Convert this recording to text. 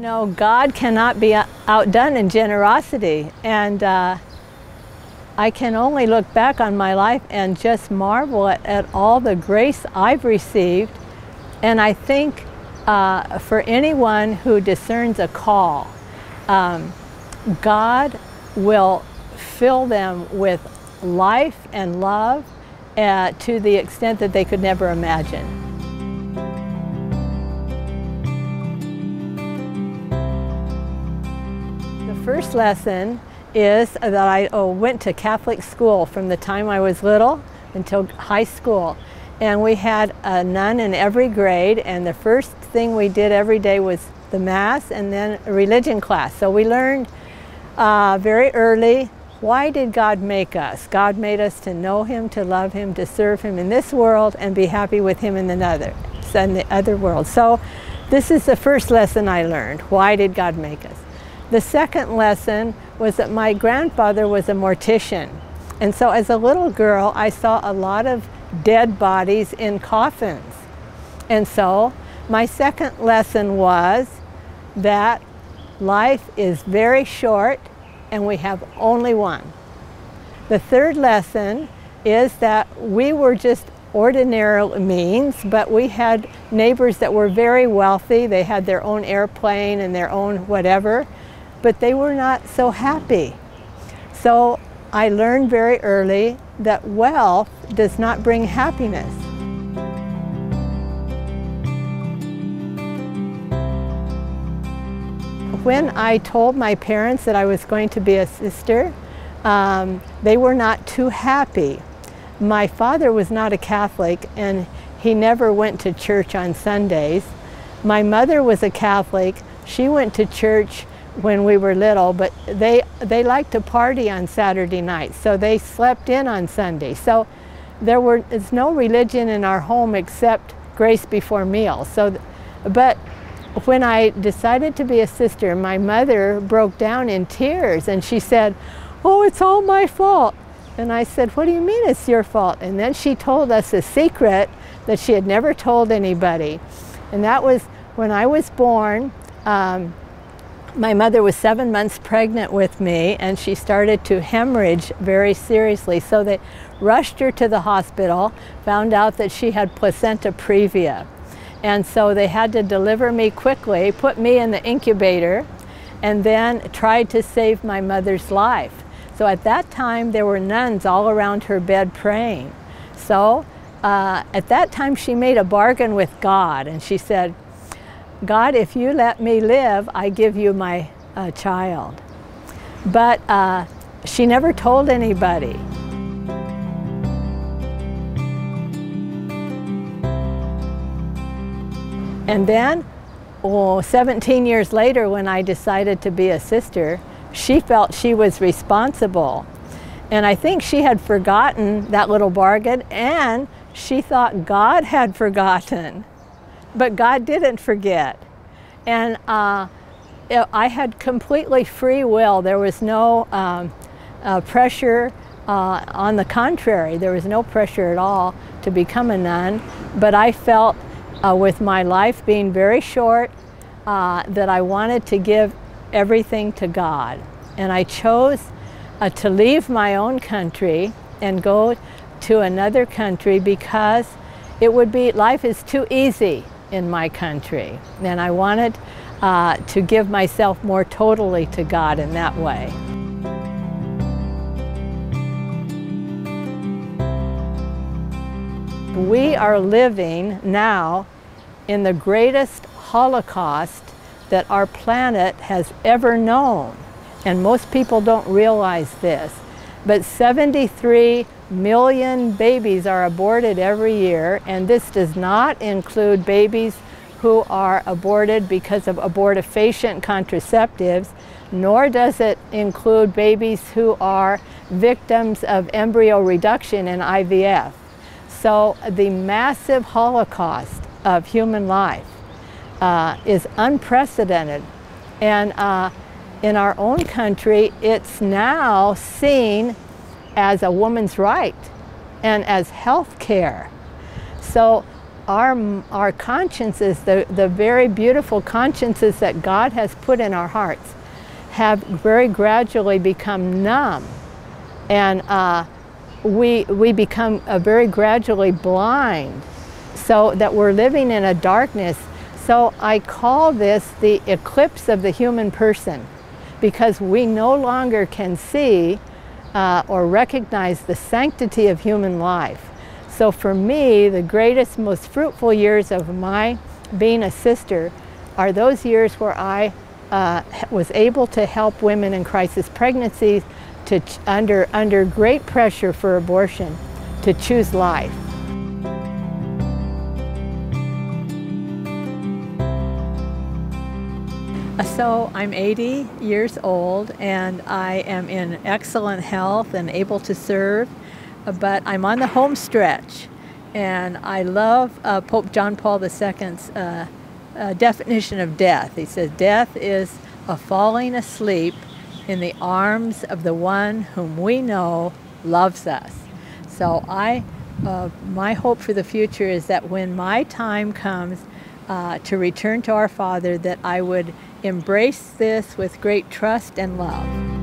know, God cannot be outdone in generosity, and I can only look back on my life and just marvel at all the grace I've received. And I think for anyone who discerns a call, God will fill them with life and love to the extent that they could never imagine. The first lesson is that I went to Catholic school from the time I was little until high school. And we had a nun in every grade, and the first thing we did every day was the Mass and then a religion class. So we learned very early, why did God make us? God made us to know Him, to love Him, to serve Him in this world and be happy with Him in the other world. So this is the first lesson I learned. Why did God make us? The second lesson was that my grandfather was a mortician. And so as a little girl, I saw a lot of dead bodies in coffins. And so my second lesson was that life is very short and we have only one. The third lesson is that we were just ordinary means, but we had neighbors that were very wealthy. They had their own airplane and their own whatever, but they were not so happy. So I learned very early that wealth does not bring happiness. When I told my parents that I was going to be a sister, they were not too happy. My father was not a Catholic and he never went to church on Sundays. My mother was a Catholic. She went to church when we were little, but they liked to party on Saturday nights, so they slept in on Sunday. So there's no religion in our home except grace before meals. But when I decided to be a sister, my mother broke down in tears and she said, "Oh, it's all my fault." And I said, "What do you mean it's your fault?" And then she told us a secret that she had never told anybody. And that was when I was born. My mother was 7 months pregnant with me and she started to hemorrhage very seriously. So they rushed her to the hospital, found out that she had placenta previa. And so they had to deliver me quickly, put me in the incubator, and then tried to save my mother's life. So at that time there were nuns all around her bed praying. So at that time she made a bargain with God and she said, "God, if you let me live, I give you my child." But she never told anybody. And then, 17 years later, when I decided to be a sister, she felt she was responsible. And I think she had forgotten that little bargain, and she thought God had forgotten. But God didn't forget. And I had completely free will. There was no pressure. On the contrary, there was no pressure at all to become a nun. But I felt with my life being very short that I wanted to give everything to God. And I chose to leave my own country and go to another country because it would be, life is too easy in my country, and I wanted to give myself more totally to God in that way. We are living now in the greatest Holocaust that our planet has ever known, and most people don't realize this, but 73 million babies are aborted every year, and this does not include babies who are aborted because of abortifacient contraceptives, nor does it include babies who are victims of embryo reduction in IVF. So the massive Holocaust of human life is unprecedented, and in our own country it's now seen as a woman's right and as health care. So our consciences, the very beautiful consciences that God has put in our hearts, have very gradually become numb, and we become very gradually blind, so that we're living in a darkness. So I call this the eclipse of the human person, because we no longer can see or recognize the sanctity of human life. So for me, the greatest, most fruitful years of my being a sister are those years where I was able to help women in crisis pregnancies to, under great pressure for abortion, to choose life. So I'm 80 years old, and I am in excellent health and able to serve, but I'm on the home stretch, and I love Pope John Paul II's definition of death. He says, death is a falling asleep in the arms of the one whom we know loves us. So my hope for the future is that when my time comes to return to our Father, that I would embrace this with great trust and love.